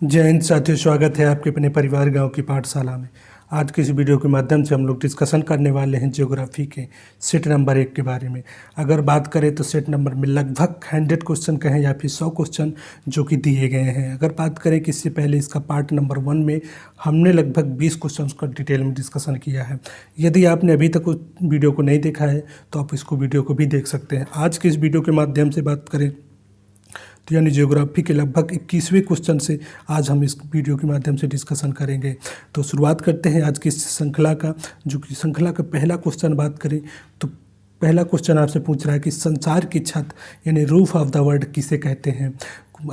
जय हिंद साथियों, स्वागत है आपके अपने परिवार गांव की पाठशाला में। आज के इस वीडियो के माध्यम से हम लोग डिस्कशन करने वाले हैं ज्योग्राफी के सेट नंबर 1 के बारे में। अगर बात करें तो सेट नंबर में लगभग 100 क्वेश्चन कहें या फिर 100 क्वेश्चन जो कि दिए गए हैं। अगर बात करें कि इससे पहले इसका पार्ट नंबर 1 में हमने लगभग 20 क्वेश्चन का डिटेल में डिस्कशन किया है। यदि आपने अभी तक उस वीडियो को नहीं देखा है तो आप इसको वीडियो को भी देख सकते हैं। आज के इस वीडियो के माध्यम से बात करें तो यानी ज्योग्राफी के लगभग 21वें क्वेश्चन से आज हम इस वीडियो के माध्यम से डिस्कशन करेंगे। तो शुरुआत करते हैं आज की इस श्रृंखला का, जो कि श्रृंखला का पहला क्वेश्चन बात करें तो पहला क्वेश्चन आपसे पूछ रहा है कि संसार की छत यानी रूफ ऑफ द वर्ल्ड किसे कहते हैं।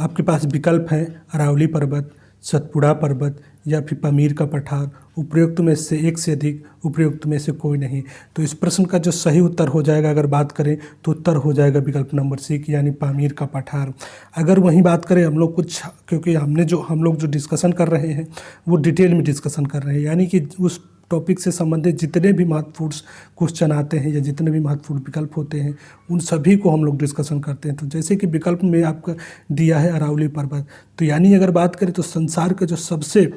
आपके पास विकल्प हैं अरावली पर्वत, सतपुड़ा पर्वत या फिर पामीर का पठार। उपयुक्त में से एक से अधिक, उपयुक्त में से कोई नहीं। तो इस प्रश्न का जो सही उत्तर हो जाएगा, अगर बात करें तो उत्तर हो जाएगा विकल्प नंबर सी की यानी पामीर का पठार। अगर वहीं बात करें हम लोग कुछ, क्योंकि हम लोग जो डिस्कशन कर रहे हैं वो डिटेल में डिस्कशन कर रहे हैं, यानी कि उस टॉपिक से संबंधित जितने भी महत्वपूर्ण क्वेश्चन आते हैं या जितने भी महत्वपूर्ण विकल्प होते हैं उन सभी को हम लोग डिस्कशन करते हैं। तो जैसे कि विकल्प में आपका दिया है अरावली पर्वत, तो यानी अगर बात करें तो संसार का जो सबसे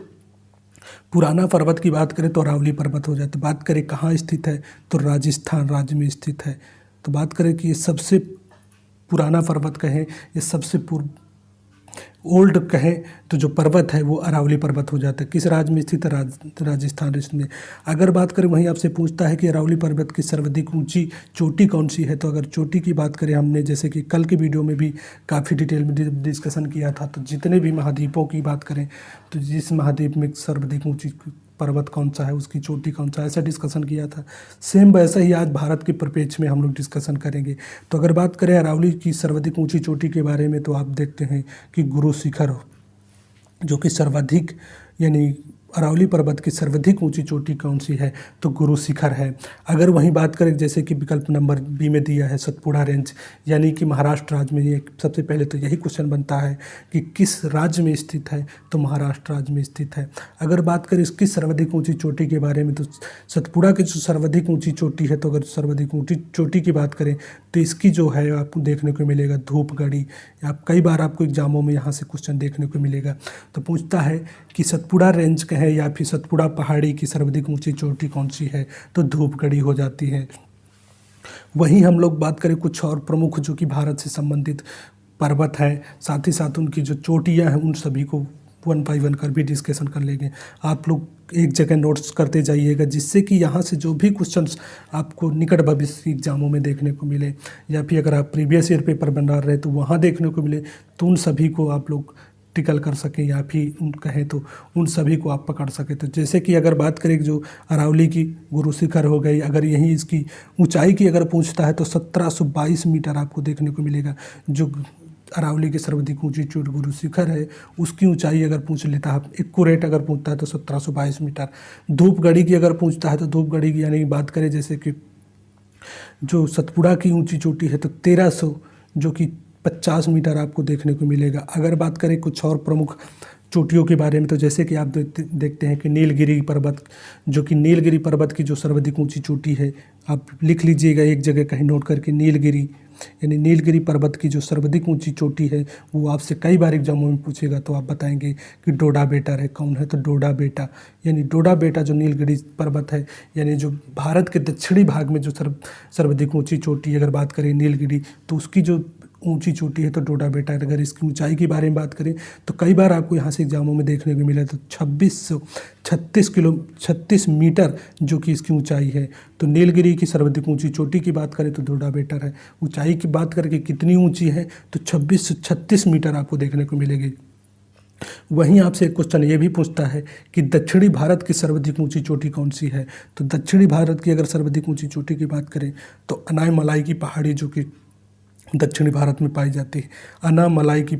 पुराना पर्वत की बात करें तो अरावली पर्वत हो जाए। तो बात करें कहाँ स्थित है तो राजस्थान राज्य में स्थित है। तो बात करें कि ये सबसे पुराना पर्वत कहें, ये सबसे ओल्ड कहें तो जो पर्वत है वो अरावली पर्वत हो जाता है। किस राज्य में स्थित है? राजस्थान राज्य में। अगर बात करें वहीं आपसे पूछता है कि अरावली पर्वत की सर्वाधिक ऊंची चोटी कौन सी है। तो अगर चोटी की बात करें, हमने जैसे कि कल के वीडियो में भी काफ़ी डिटेल में डिस्कसन किया था, तो जितने भी महाद्वीपों की बात करें तो जिस महाद्वीप में सर्वाधिक ऊँची पर्वत कौन सा है, उसकी चोटी कौन सा है, ऐसा डिस्कशन किया था। सेम वैसा ही आज भारत के परिप्रेक्ष्य में हम लोग डिस्कशन करेंगे। तो अगर बात करें अरावली की सर्वाधिक ऊंची चोटी के बारे में तो आप देखते हैं कि गुरु शिखर, जो कि सर्वाधिक यानी अरावली पर्वत की सर्वाधिक ऊंची चोटी कौन सी है तो गुरु शिखर है। अगर वहीं बात करें जैसे कि विकल्प नंबर बी में दिया है सतपुड़ा रेंज, यानी कि महाराष्ट्र राज्य में। ये सबसे पहले तो यही क्वेश्चन बनता है कि किस राज्य में स्थित है तो महाराष्ट्र राज्य में स्थित है। अगर बात करें इसकी सर्वाधिक ऊंची चोटी के बारे में तो सतपुड़ा की जो सर्वाधिक ऊंची चोटी है, तो अगर सर्वाधिक ऊंची चोटी की बात करें तो इसकी जो है आपको देखने को मिलेगा धूपगढ़ी। आप कई बार आपको एग्जामों में यहाँ से क्वेश्चन देखने को मिलेगा। तो पूछता है कि सतपुड़ा रेंज कहें या फिर सतपुड़ा पहाड़ी की सर्वाधिक ऊंची चोटी कौन सी है तो धूपगढ़ी हो जाती है। वहीं हम लोग बात करें कुछ और प्रमुख जो कि भारत से संबंधित पर्वत हैं, साथ ही साथ उनकी जो चोटियां हैं उन सभी को 1 बाय 1 कर भी डिस्कशन कर लेंगे। आप लोग एक जगह नोट्स करते जाइएगा, जिससे कि यहाँ से जो भी क्वेश्चंस आपको निकट भविष्य की एग्जामों में देखने को मिले या फिर अगर आप प्रीवियस ईयर पेपर बना रहे तो वहाँ देखने को मिले, तो उन सभी को आप लोग टिकल कर सकें या फिर उन कहें तो उन सभी को आप पकड़ सकें। तो जैसे कि अगर बात करें जो अरावली की गुरु शिखर हो गई, अगर यहीं इसकी ऊंचाई की अगर पूछता है तो 1722 मीटर आपको देखने को मिलेगा। जो अरावली की सर्वाधिक ऊंची चोटी गुरु शिखर है उसकी ऊंचाई अगर पूछ लेता है, एक्यूरेट अगर पूछता है तो 1722 मीटर। धूपगढ़ी की अगर पूछता है तो धूपगढ़ी की यानी बात करें जैसे कि जो सतपुड़ा की ऊंची चोटी है तो 1300 जो कि 50 मीटर आपको देखने को मिलेगा। अगर बात करें कुछ और प्रमुख चोटियों के बारे में तो जैसे कि आप देखते हैं कि नीलगिरी पर्वत, जो कि नीलगिरी पर्वत की जो सर्वाधिक ऊंची चोटी है, आप लिख लीजिएगा एक जगह कहीं नोट करके, नीलगिरी यानी नीलगिरी पर्वत की जो सर्वाधिक ऊंची चोटी है वो आपसे कई बार एग्जामों में पूछेगा तो आप बताएंगे कि डोडा बेटा है। कौन है तो डोडा बेटा, यानी डोडा बेटा जो नीलगिरी पर्वत है, यानी जो भारत के दक्षिणी भाग में जो सर्वाधिक ऊंची चोटी अगर बात करें नीलगिरी तो उसकी जो ऊंची चोटी है तो डोडा बेटा। अगर इसकी ऊंचाई के बारे में बात करें तो कई बार आपको यहाँ से एग्जामों में देखने को मिला तो 2636 मीटर जो कि इसकी ऊंचाई है। तो नीलगिरी की सर्वाधिक ऊंची चोटी की बात करें तो डोडा बेटा है। ऊंचाई की बात करके कितनी ऊंची है तो 2636 मीटर आपको देखने को मिलेगी। वहीं आपसे एक क्वेश्चन ये भी पूछता है कि दक्षिणी भारत की सर्वाधिक ऊंची चोटी कौन सी है। तो दक्षिणी भारत की अगर सर्वाधिक ऊंची चोटी की बात करें तो अनायमलाई की पहाड़ी जो कि दक्षिणी भारत में पाई जाती है। अनामलाई की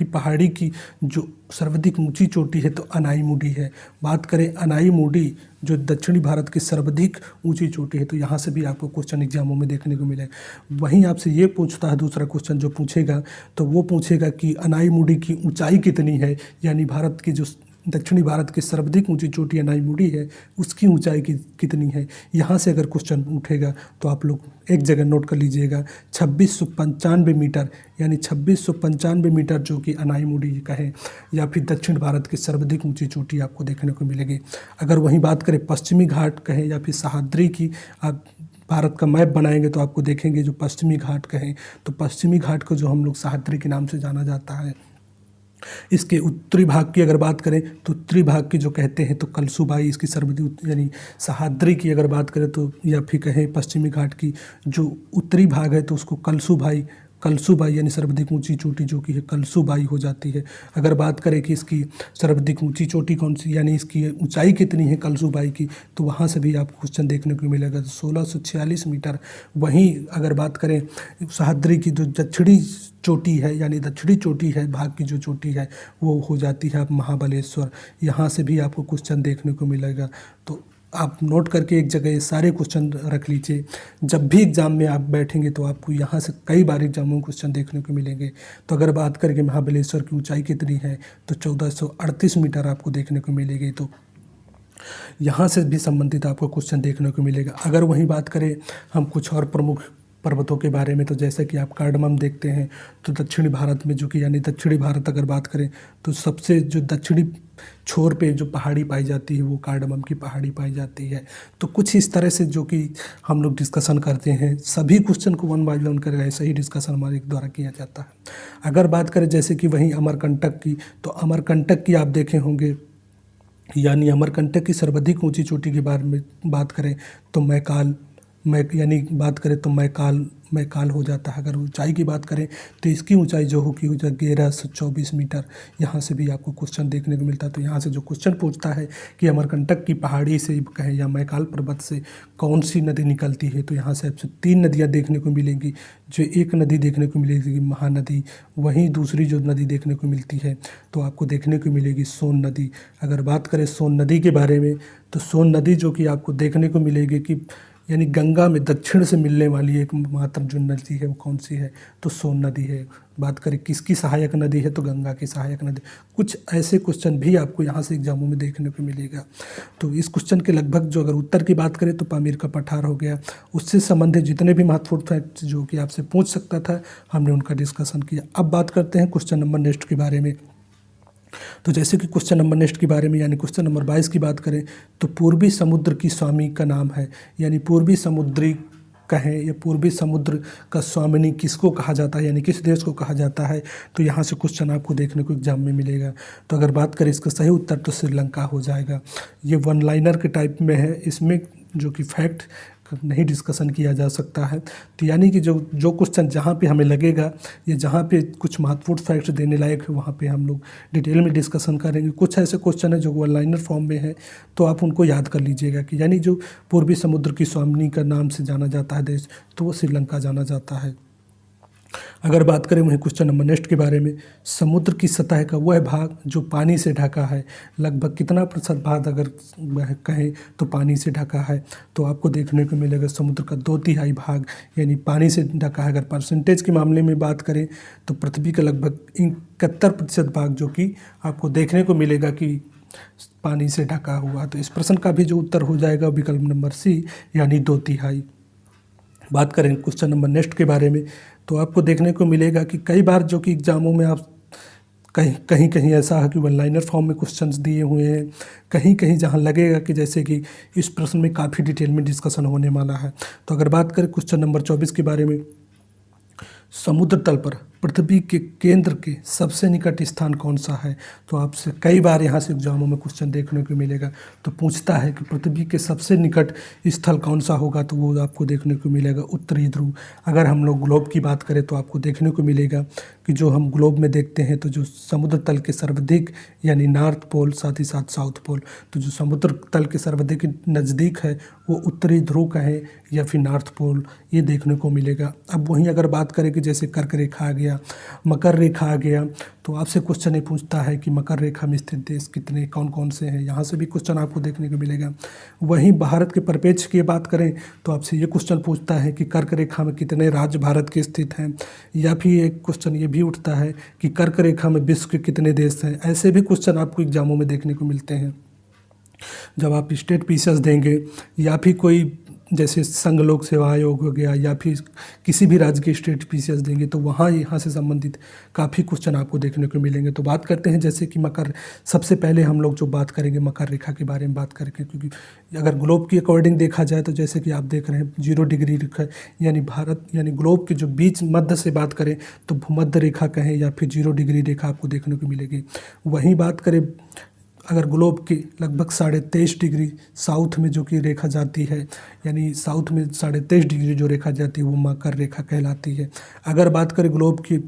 पहाड़ी की जो सर्वाधिक ऊंची चोटी है तो अनाईमुडी है। बात करें अनाईमुडी जो दक्षिणी भारत की सर्वाधिक ऊंची चोटी है तो यहाँ से भी आपको क्वेश्चन एग्जामों में देखने को मिले। वहीं आपसे ये पूछता है दूसरा क्वेश्चन जो पूछेगा तो वो पूछेगा कि अनाईमुडी की ऊंचाई कितनी है, यानी भारत की जो दक्षिणी भारत की सर्वाधिक ऊंची चोटी अनाईमुड़ी है उसकी ऊंचाई कितनी है। यहाँ से अगर क्वेश्चन उठेगा तो आप लोग एक जगह नोट कर लीजिएगा 2695 मीटर, यानी 2695 मीटर जो कि अनाईमुड़ी कहें या फिर दक्षिण भारत की सर्वाधिक ऊंची चोटी आपको देखने को मिलेगी। अगर वहीं बात करें पश्चिमी घाट कहें या फिर सह्याद्री की, आप भारत का मैप बनाएंगे तो आपको देखेंगे जो पश्चिमी घाट कहें तो पश्चिमी घाट को जो हम लोग सह्याद्री के नाम से जाना जाता है। इसके उत्तरी भाग की अगर बात करें तो उत्तरी भाग की जो कहते हैं तो कलसुबाई इसकी सर्वाधिक, यानी सह्याद्री की अगर बात करें तो या फिर कहें पश्चिमी घाट की जो उत्तरी भाग है तो उसको कलसुबाई यानी सर्वाधिक ऊंची चोटी जो कि है कलसुबाई हो जाती है। अगर बात करें कि इसकी सर्वाधिक ऊंची चोटी कौन सी, यानी इसकी ऊंचाई कितनी है कलसुबाई की, तो वहाँ से भी आपको क्वेश्चन देखने को मिलेगा 1646 मीटर। वहीं अगर बात करें सह्याद्री की जो दक्षिणी चोटी है, यानी दक्षिणी चोटी है भाग की जो चोटी है वो हो जाती है आप महाबलेश्वर। यहाँ से भी आपको क्वेश्चन देखने को मिलेगा। तो आप नोट करके एक जगह ये सारे क्वेश्चन रख लीजिए। जब भी एग्ज़ाम में आप बैठेंगे तो आपको यहाँ से कई बार एग्जामों में क्वेश्चन देखने को मिलेंगे। तो अगर बात करें कि महाबलेश्वर की ऊंचाई कितनी है तो 1438 मीटर आपको देखने को मिलेगी। तो यहाँ से भी संबंधित आपको क्वेश्चन देखने को मिलेगा। अगर वहीं बात करें हम कुछ और प्रमुख पर्वतों के बारे में, तो जैसे कि आप कार्डमम देखते हैं तो दक्षिणी भारत में जो कि यानी दक्षिणी भारत अगर बात करें तो सबसे जो दक्षिणी छोर पे जो पहाड़ी पाई जाती है वो कार्डमम की पहाड़ी पाई जाती है। तो कुछ इस तरह से जो कि हम लोग डिस्कशन करते हैं, सभी क्वेश्चन को वन बाय वन कर ऐसा ही डिस्कशन हमारे द्वारा किया जाता है। अगर बात करें जैसे कि वहीं अमरकंटक की, तो अमरकंटक की आप देखे होंगे, यानी अमरकंटक की सर्वाधिक ऊंची चोटी के बारे में बात करें तो मैकाल हो जाता है। अगर ऊंचाई की बात करें तो इसकी ऊंचाई जो होगी 1124 मीटर। यहाँ से भी आपको क्वेश्चन देखने को मिलता है। तो यहाँ से जो क्वेश्चन पूछता है कि अमरकंटक की पहाड़ी से कहें या मैकाल पर्वत से कौन सी नदी निकलती है, तो यहाँ से आपसे 3 नदियाँ देखने को मिलेंगी। जो एक नदी देखने को मिलेगी महानदी, वहीं दूसरी जो नदी देखने को मिलती है तो आपको देखने को मिलेगी सोन नदी। अगर बात करें सोन नदी के बारे में तो सोन नदी जो कि आपको देखने को मिलेगी कि यानी गंगा में दक्षिण से मिलने वाली एक मात्र जो नदी है वो कौन सी है, तो सोन नदी है। बात करें किसकी सहायक नदी है तो गंगा की सहायक नदी। कुछ ऐसे क्वेश्चन भी आपको यहाँ से एग्जामों में देखने को मिलेगा। तो इस क्वेश्चन के लगभग जो अगर उत्तर की बात करें तो पामीर का पठार हो गया। उससे संबंधित जितने भी महत्वपूर्ण फैक्ट जो कि आपसे पूछ सकता था हमने उनका डिस्कशन किया। अब बात करते हैं क्वेश्चन नंबर नेक्स्ट के बारे में। तो जैसे कि क्वेश्चन नंबर नेक्स्ट के बारे में यानी क्वेश्चन नंबर 22 की बात करें तो पूर्वी समुद्र की स्वामी का नाम है, यानी पूर्वी समुद्री कहें या पूर्वी समुद्र का स्वामिनी किसको कहा जाता है, यानी किस देश को कहा जाता है। तो यहाँ से क्वेश्चन आपको देखने को एग्जाम में मिलेगा। तो अगर बात करें इसका सही उत्तर तो श्रीलंका हो जाएगा। ये वन लाइनर के टाइप में है, इसमें जो कि फैक्ट नहीं डिस्कशन किया जा सकता है। तो यानी कि जो क्वेश्चन जहाँ पे हमें लगेगा या जहाँ पे कुछ महत्वपूर्ण फैक्ट देने लायक है वहाँ पे हम लोग डिटेल में डिस्कशन करेंगे। कुछ ऐसे क्वेश्चन है जो वन लाइनर फॉर्म में है तो आप उनको याद कर लीजिएगा कि यानी जो पूर्वी समुद्र की स्वामिनी का नाम से जाना जाता है देश तो वो श्रीलंका जाना जाता है। अगर बात करें वहीं क्वेश्चन नंबर नेक्स्ट के बारे में, समुद्र की सतह का वह भाग जो पानी से ढका है, लगभग कितना प्रतिशत भाग अगर कहें तो पानी से ढका है, तो आपको देखने को मिलेगा समुद्र का 2/3 भाग यानी पानी से ढका है। अगर परसेंटेज के मामले में बात करें तो पृथ्वी का लगभग 71% भाग जो कि आपको देखने को मिलेगा कि पानी से ढका हुआ। तो इस प्रश्न का भी जो उत्तर हो जाएगा विकल्प नंबर सी यानी 2/3। बात करें क्वेश्चन नंबर नेक्स्ट के बारे में तो आपको देखने को मिलेगा कि कई बार जो कि एग्जामों में आप कहीं ऐसा है कि वन लाइनर फॉर्म में क्वेश्चंस दिए हुए हैं, कहीं जहां लगेगा कि जैसे कि इस प्रश्न में काफ़ी डिटेल में डिस्कशन होने वाला है। तो अगर बात करें क्वेश्चन नंबर 24 के बारे में, समुद्र तल पर पृथ्वी के केंद्र के सबसे निकट स्थान कौन सा है, तो आपसे कई बार यहाँ से एग्जामों में क्वेश्चन देखने को मिलेगा। तो पूछता है कि पृथ्वी के सबसे निकट स्थल कौन सा होगा, तो वो आपको देखने को मिलेगा उत्तरी ध्रुव। अगर हम लोग ग्लोब की बात करें तो आपको देखने को मिलेगा कि जो हम ग्लोब में देखते हैं तो जो समुद्र तल के सर्वाधिक यानी नॉर्थ पोल साथ ही साथ साउथ पोल, तो जो समुद्र तल के सर्वाधिक नज़दीक है वो उत्तरी ध्रुव कहें या फिर नॉर्थ पोल, ये देखने को मिलेगा। अब वहीं अगर बात करें कि जैसे कर्क रेखा आ गया गया, मकर रेखा आ गया, तो आपसे क्वेश्चन ये पूछता है कि मकर रेखा में स्थित देश कितने कौन कौन से हैं, यहाँ से भी क्वेश्चन आपको देखने को मिलेगा। वहीं भारत के परिप्रेक्ष्य की बात करें तो आपसे ये क्वेश्चन पूछता है कि कर्क रेखा में कितने राज्य भारत के स्थित हैं, या फिर एक क्वेश्चन ये भी उठता है कि कर्क रेखा में विश्व के कितने देश हैं। ऐसे भी क्वेश्चन आपको एग्जामों में देखने को मिलते हैं। जब आप स्टेट पीसीएस देंगे या फिर कोई जैसे संघ लोक सेवा आयोग हो गया या फिर किसी भी राज्य के स्टेट पीसीएस देंगे तो वहाँ यहाँ से संबंधित काफ़ी क्वेश्चन आपको देखने को मिलेंगे। तो बात करते हैं जैसे कि मकर, सबसे पहले हम लोग जो बात करेंगे मकर रेखा के बारे में बात करेंगे, क्योंकि अगर ग्लोब की अकॉर्डिंग देखा जाए तो जैसे कि आप देख रहे हैं 0 डिग्री रेखा, यानी भारत यानी ग्लोब के जो बीच मध्य से बात करें तो भूमध्य रेखा कहें या फिर 0 डिग्री रेखा आपको देखने को मिलेगी। वहीं बात करें अगर ग्लोब के लगभग 23.5 डिग्री साउथ में जो कि रेखा जाती है, यानी साउथ में 23.5 डिग्री जो रेखा जाती है वो मकर रेखा कहलाती है। अगर बात करें ग्लोब की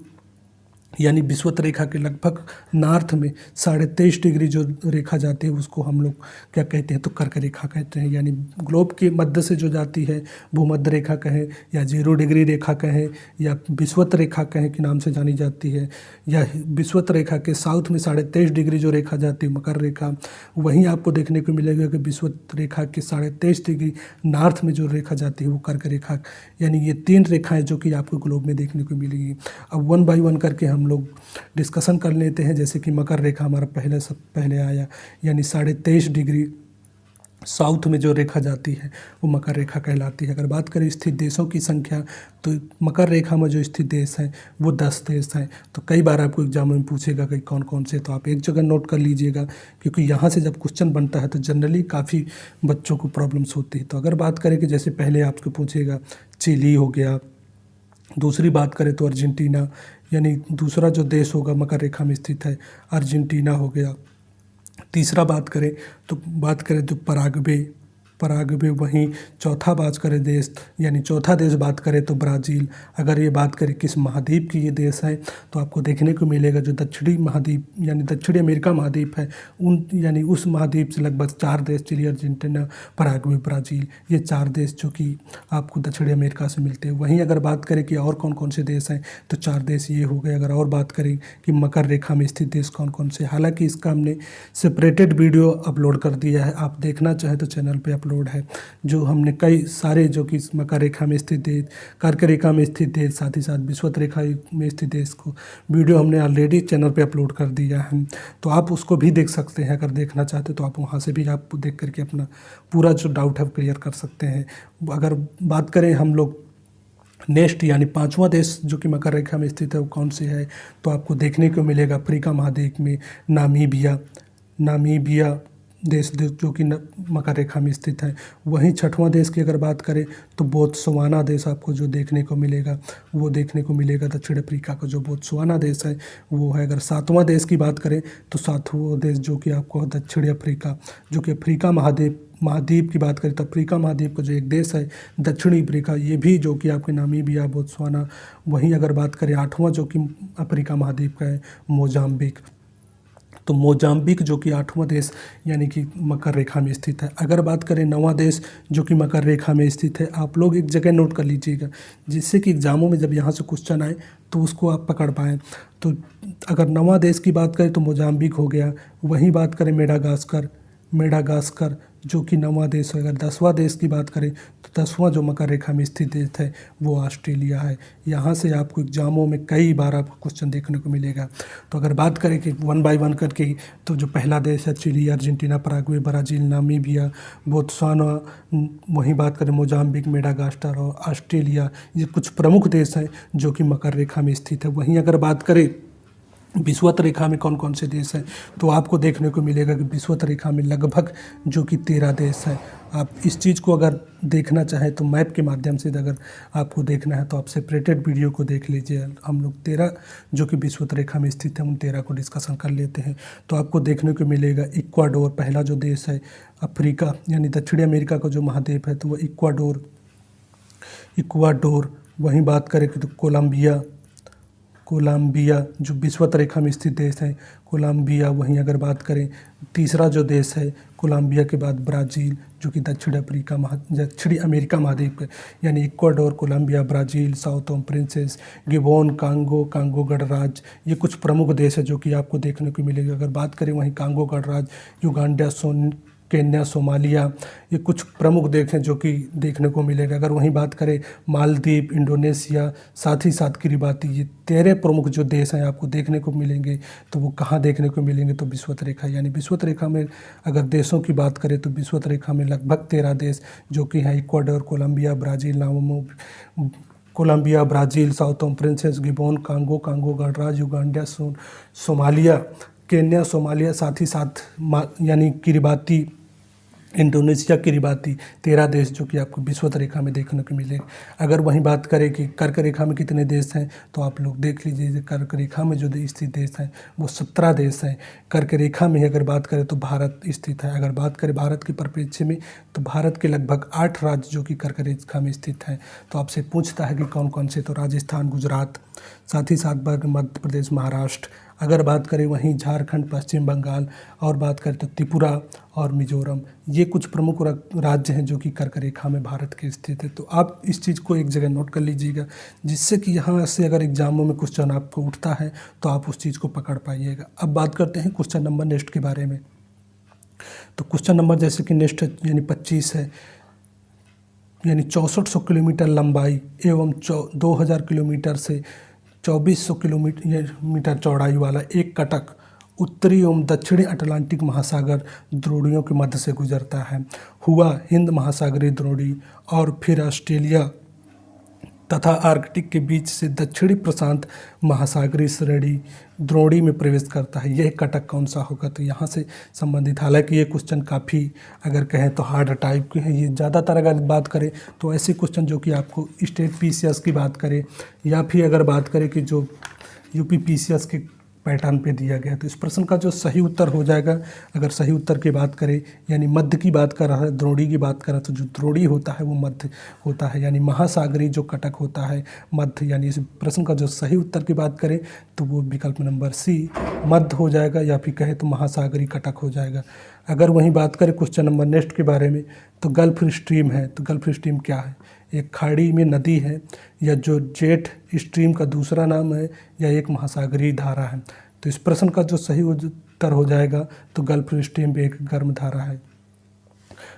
यानी विषुवत रेखा के लगभग नॉर्थ में 23.5 डिग्री जो रेखा जाती है उसको हम लोग क्या कहते हैं, तो कर्क रेखा कहते हैं। यानी ग्लोब के मध्य से जो जाती है भूमध्य रेखा कहें या 0 डिग्री रेखा कहें या विषुवत रेखा कहें के नाम से जानी जाती है, या विषुवत रेखा के साउथ में 23.5 डिग्री जो रेखा जाती है मकर रेखा, वहीं आपको देखने को मिलेगा कि विषुवत रेखा के 23.5 डिग्री नॉर्थ में जो रेखा जाती है वो कर्क रेखा। यानी ये 3 रेखाएँ जो कि आपको ग्लोब में देखने को मिलेगी। अब 1 बाई 1 करके हम लोग डिस्कशन कर लेते हैं। जैसे कि मकर रेखा हमारा पहले आया, यानी 23.5 डिग्री साउथ में जो रेखा जाती है वो मकर रेखा कहलाती है। अगर बात करें स्थित देशों की संख्या तो मकर रेखा में जो स्थित देश हैं वो 10 देश हैं। तो कई बार आपको एग्जाम में पूछेगा कि कौन कौन से, तो आप एक जगह नोट कर लीजिएगा, क्योंकि यहाँ से जब क्वेश्चन बनता है तो जनरली काफ़ी बच्चों को प्रॉब्लम्स होती है। तो अगर बात करें कि जैसे पहले आपको पूछेगा चिली हो गया, दूसरी बात करें तो अर्जेंटीना, यानी दूसरा जो देश होगा मकर रेखा में स्थित है अर्जेंटीना हो गया। तीसरा बात करें तो पराग्वे, वहीं चौथा बात करें देश, यानी चौथा देश बात करें तो ब्राज़ील। अगर ये बात करें किस महाद्वीप की ये देश है तो आपको देखने को मिलेगा जो दक्षिणी महाद्वीप यानी दक्षिणी अमेरिका महाद्वीप है यानी उस महाद्वीप से लगभग 4 देश चिली, अर्जेंटीना, पराग्वे, ब्राज़ील, ये 4 देश जो कि आपको दक्षिणी अमेरिका से मिलते हैं। वहीं अगर बात करें कि और कौन कौन से देश हैं तो 4 देश ये हो गए। अगर और बात करें कि मकर रेखा में स्थित देश कौन कौन से, हालांकि इसका हमने सेपरेटेड वीडियो अपलोड कर दिया है, आप देखना चाहें तो चैनल पे अपलोड है, जो हमने कई सारे जो कि मकर रेखा में स्थित देश, कर्क रेखा में स्थित देश, साथ ही साथ विषुवत रेखा में स्थित देश को वीडियो हमने ऑलरेडी चैनल पे अपलोड कर दिया है। तो आप उसको भी देख सकते हैं, अगर देखना चाहते तो आप वहाँ से भी आप देख करके अपना पूरा जो डाउट है क्लियर कर सकते हैं। अगर बात करें हम लोग नेक्स्ट यानी 5वां देश जो कि मकर रेखा में स्थित है वो कौन से है, तो आपको देखने को मिलेगा अफ्रीका महाद्वीप में नामीबिया देश जो कि मकर रेखा में स्थित है। वहीं 6वां देश की अगर बात करें तो बोत्सवाना देश आपको जो देखने को मिलेगा वो देखने को मिलेगा दक्षिण अफ्रीका का जो बोत्सवाना देश है वो है। अगर 7वां देश की बात करें तो 7वां देश जो कि आपको दक्षिण अफ्रीका, जो कि अफ्रीका महाद्वीप की बात करें तो अफ्रीका महाद्वीप का जो एक देश है दक्षिणी अफ्रीका, ये भी जो कि आपके नामीबिया, बोत्सवाना। वहीं अगर बात करें 8वां जो कि अफ्रीका महाद्वीप का है मोजाम्बिक, तो मोजाम्बिक जो कि 8वां देश यानी कि मकर रेखा में स्थित है। अगर बात करें 9वां देश जो कि मकर रेखा में स्थित है, आप लोग एक जगह नोट कर लीजिएगा जिससे कि एग्जामों में जब यहाँ से क्वेश्चन आए तो उसको आप पकड़ पाएँ। तो अगर 9वां देश की बात करें तो मोजाम्बिक हो गया। वहीं बात करें मेडागास्कर जो कि 9वां देश है। अगर 10वां देश की बात करें तो 10वां जो मकर रेखा में स्थित देश है वो ऑस्ट्रेलिया है। यहाँ से आपको एग्जामों में कई बार आपको क्वेश्चन देखने को मिलेगा। तो अगर बात करें कि 1 बाई 1 करके, तो जो पहला देश है Chile, Argentina, Paraguay, Brazil, Namibia, Botswana, वहीं बात करें मोजाम्बिक, मेडागास्कर और ऑस्ट्रेलिया, ये कुछ प्रमुख देश हैं जो कि मकर रेखा में स्थित है। वहीं अगर बात करें विषुवत रेखा में कौन कौन से देश हैं तो आपको देखने को मिलेगा कि विषुवत रेखा में लगभग जो कि 13 देश हैं। आप इस चीज़ को अगर देखना चाहें तो मैप के माध्यम से अगर आपको देखना है तो आप सेपरेटेड वीडियो को देख लीजिए। हम लोग 13 जो कि विषुवत रेखा में स्थित है उन 13 को डिस्कशन कर लेते हैं। तो आपको देखने को मिलेगा इक्वाडोर, पहला जो देश है अफ्रीका यानी दक्षिणी अमेरिका का जो महाद्वीप है तो वो इक्वाडोर। वहीं बात करें तो कोलंबिया जो विषुवत रेखा में स्थित देश है, कोलंबिया। वहीं अगर बात करें तीसरा जो देश है कोलंबिया के बाद ब्राज़ील, जो कि दक्षिणी अमेरिका महाद्वीप है, यानी Ecuador, Colombia, Brazil, Sao Tome Principe, Gabon, Congo गणराज्य, ये कुछ प्रमुख देश है जो कि आपको देखने को मिलेगा। अगर बात करें वहीं कांगो गणराज्य, युगांडा, केन्या, सोमालिया, ये कुछ प्रमुख देश हैं जो कि देखने को मिलेगा। अगर वहीं बात करें मालदीव, इंडोनेशिया, साथ ही साथ किरिबाती, ये 13 प्रमुख जो देश हैं आपको देखने को मिलेंगे। तो वो कहाँ देखने को मिलेंगे? तो विषुवत रेखा, यानी विषुवत रेखा में अगर देशों की बात करें तो विषुवत रेखा में लगभग 13 देश जो कि हैं Ecuador, Colombia, Brazil, Sao Tome Principe, Gabon, Congo गणराज्य, युगांडा, सोमालिया, केन्या, सोमालिया, साथ ही साथ यानी किरिबाती, इंडोनेशिया, किरिबाती, 13 देश जो कि आपको विषुवत रेखा में देखने को मिलेंगे। अगर वहीं बात करें कि कर्क रेखा में कितने देश हैं, तो आप लोग देख लीजिए कर्क रेखा में जो स्थित देश हैं वो 17 देश हैं। कर्क रेखा में अगर बात करें तो भारत स्थित है। अगर बात करें भारत के परिप्रेक्ष्य में तो भारत के लगभग 8 राज्य जो कि कर्क रेखा में स्थित हैं। तो आपसे पूछता है कि कौन कौन से, तो राजस्थान, गुजरात, साथ ही साथ मध्य प्रदेश, महाराष्ट्र। अगर बात करें वहीं झारखंड, पश्चिम बंगाल, और बात करें तो त्रिपुरा और मिजोरम, ये कुछ प्रमुख राज्य हैं जो कि कर्क रेखा में भारत के स्थित है। तो आप इस चीज़ को एक जगह नोट कर लीजिएगा, जिससे कि यहाँ से अगर एग्जामों में क्वेश्चन आपको उठता है तो आप उस चीज़ को पकड़ पाइएगा। अब बात करते हैं क्वेश्चन नंबर नेक्स्ट के बारे में। तो क्वेश्चन नंबर जैसे कि नेक्स्ट यानी 25 है, यानी 6400 किलोमीटर लंबाई एवं 2000 किलोमीटर से 2400 किलोमीटर चौड़ाई वाला एक कटक उत्तरी एवं दक्षिणी अटलांटिक महासागर द्रोणियों के मध्य से गुजरता है। हुआ हिंद महासागरीय द्रोणी और फिर ऑस्ट्रेलिया तथा आर्कटिक के बीच से दक्षिणी प्रशांत महासागरीय श्रेणी द्रोणी में प्रवेश करता है। यह कटक कौन सा होगा? तो यहाँ से संबंधित, हालांकि ये क्वेश्चन काफ़ी अगर कहें तो हार्ड टाइप के हैं। ये ज़्यादातर अगर बात करें तो ऐसे क्वेश्चन जो कि आपको स्टेट पीसीएस की बात करें या फिर अगर बात करें कि जो यूपी पीसीएस के पैटर्न पे दिया गया, तो इस प्रश्न का जो सही उत्तर हो जाएगा, अगर सही उत्तर की बात करें यानी मध्य की बात कर रहा है, द्रोणी की बात कर रहा है, तो जो द्रोणी होता है वो मध्य होता है, यानी महासागरीय जो कटक होता है मध्य। यानी इस प्रश्न का जो सही उत्तर की बात करें तो वो विकल्प नंबर सी मध्य हो जाएगा, या फिर कहे तो महासागरीय कटक हो जाएगा। अगर वहीं बात करें क्वेश्चन नंबर नेक्स्ट के बारे में, तो गल्फ स्ट्रीम है। तो गल्फ स्ट्रीम क्या है? एक खाड़ी में नदी है, या जो जेट स्ट्रीम का दूसरा नाम है, या एक महासागरीय धारा है। तो इस प्रश्न का जो सही उत्तर हो जाएगा तो गल्फ स्ट्रीम भी एक गर्म धारा है।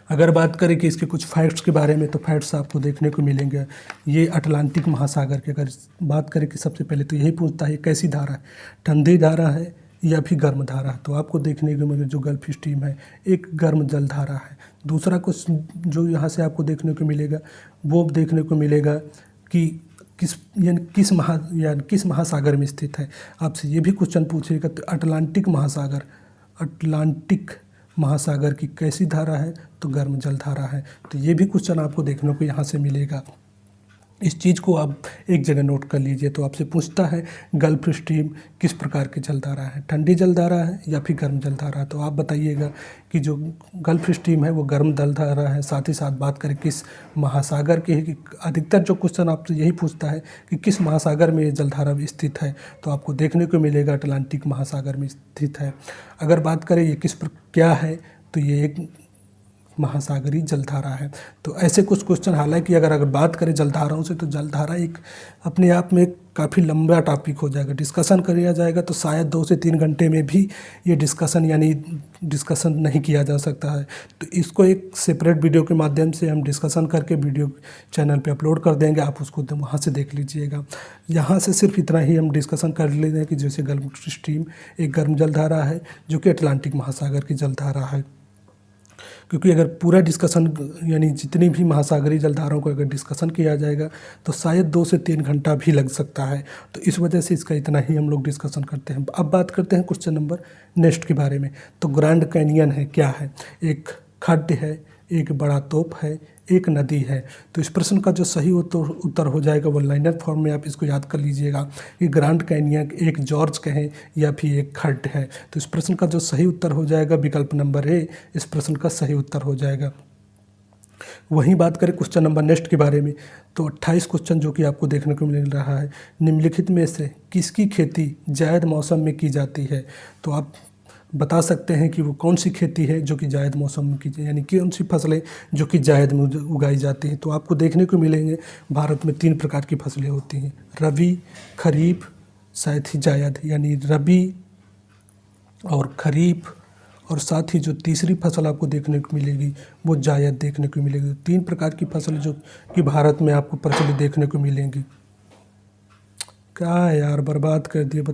अगर बात करें कि इसके कुछ फैक्ट्स के बारे में, तो फैक्ट्स आपको देखने को मिलेंगे। ये अटलांटिक महासागर की अगर बात करें कि सबसे पहले तो यही पूछता है कैसी धारा है, ठंडी धारा है या फिर गर्म धारा है। तो आपको देखने को मिलेगा जो गल्फ स्ट्रीम है एक गर्म जल धारा है। दूसरा कुछ जो यहाँ से आपको देखने को मिलेगा वो देखने को मिलेगा कि किस महासागर में स्थित है। आपसे ये भी क्वेश्चन पूछेगा तो अटलांटिक महासागर की कैसी धारा है? तो गर्म जल धारा है। तो ये भी क्वेश्चन आपको देखने को यहाँ से मिलेगा। इस चीज़ को आप एक जगह नोट कर लीजिए। तो आपसे पूछता है गल्फ स्ट्रीम किस प्रकार की जलधारा है, ठंडी जलधारा है या फिर गर्म जलधारा है। तो आप बताइएगा कि जो गल्फ स्ट्रीम है वो गर्म जलधारा है। साथ ही साथ बात करें किस महासागर की, अधिकतर जो क्वेश्चन आपसे यही पूछता है कि किस महासागर में ये जलधारा स्थित है। तो आपको देखने को मिलेगा अटलांटिक महासागर में स्थित है। अगर बात करें ये क्या है, तो ये एक महासागरीय जलधारा है। तो ऐसे कुछ क्वेश्चन, हालांकि अगर बात करें जलधाराओं से, तो जलधारा एक अपने आप में काफ़ी लंबा टॉपिक हो जाएगा, डिस्कशन किया जाएगा तो शायद 2 से 3 घंटे में भी ये डिस्कशन नहीं किया जा सकता है। तो इसको एक सेपरेट वीडियो के माध्यम से हम डिस्कशन करके वीडियो चैनल पे अपलोड कर देंगे, आप उसको वहाँ से देख लीजिएगा। यहाँ से सिर्फ इतना ही हम डिस्कशन कर लेते हैं कि जैसे गल्फ स्ट्रीम एक गर्म जलधारा है जो कि अटलांटिक महासागर की जलधारा है। क्योंकि अगर पूरा डिस्कशन यानी जितनी भी महासागरीय जलधाराओं को अगर डिस्कशन किया जाएगा तो शायद 2 से 3 घंटा भी लग सकता है। तो इस वजह से इसका इतना ही हम लोग डिस्कशन करते हैं। अब बात करते हैं क्वेश्चन नंबर नेक्स्ट के बारे में। तो ग्रैंड कैनियन है क्या है? एक खड्ड है, एक बड़ा तोप है, एक नदी है। तो इस प्रश्न का जो सही उत्तर हो जाएगा वो लाइनर फॉर्म में आप इसको याद कर लीजिएगा कि ग्रैंड कैनियन एक जॉर्ज कहें या फिर एक खड्ड है। तो इस प्रश्न का जो सही उत्तर हो जाएगा विकल्प नंबर ए इस प्रश्न का सही उत्तर हो जाएगा। वहीं बात करें क्वेश्चन नंबर नेक्स्ट के बारे में, तो 28 क्वेश्चन जो कि आपको देखने को मिल रहा है, निम्नलिखित में से किसकी खेती जायद मौसम में की जाती है। तो आप बता सकते हैं कि वो कौन सी खेती है जो कि जायद मौसम में की, यानी कौन सी फसलें जो कि जायद में उगाई जाती हैं। तो आपको देखने को मिलेंगे भारत में 3 प्रकार की फसलें होती हैं, रबी, खरीफ, साथ ही जायद। यानी रबी और खरीफ और साथ ही जो तीसरी फसल आपको देखने को मिलेगी वो जायद देखने को मिलेगी। 3 प्रकार की फसल जो कि भारत में आपको प्रचलित देखने को मिलेंगी। क्या है यार, बर्बाद कर दिए, बता।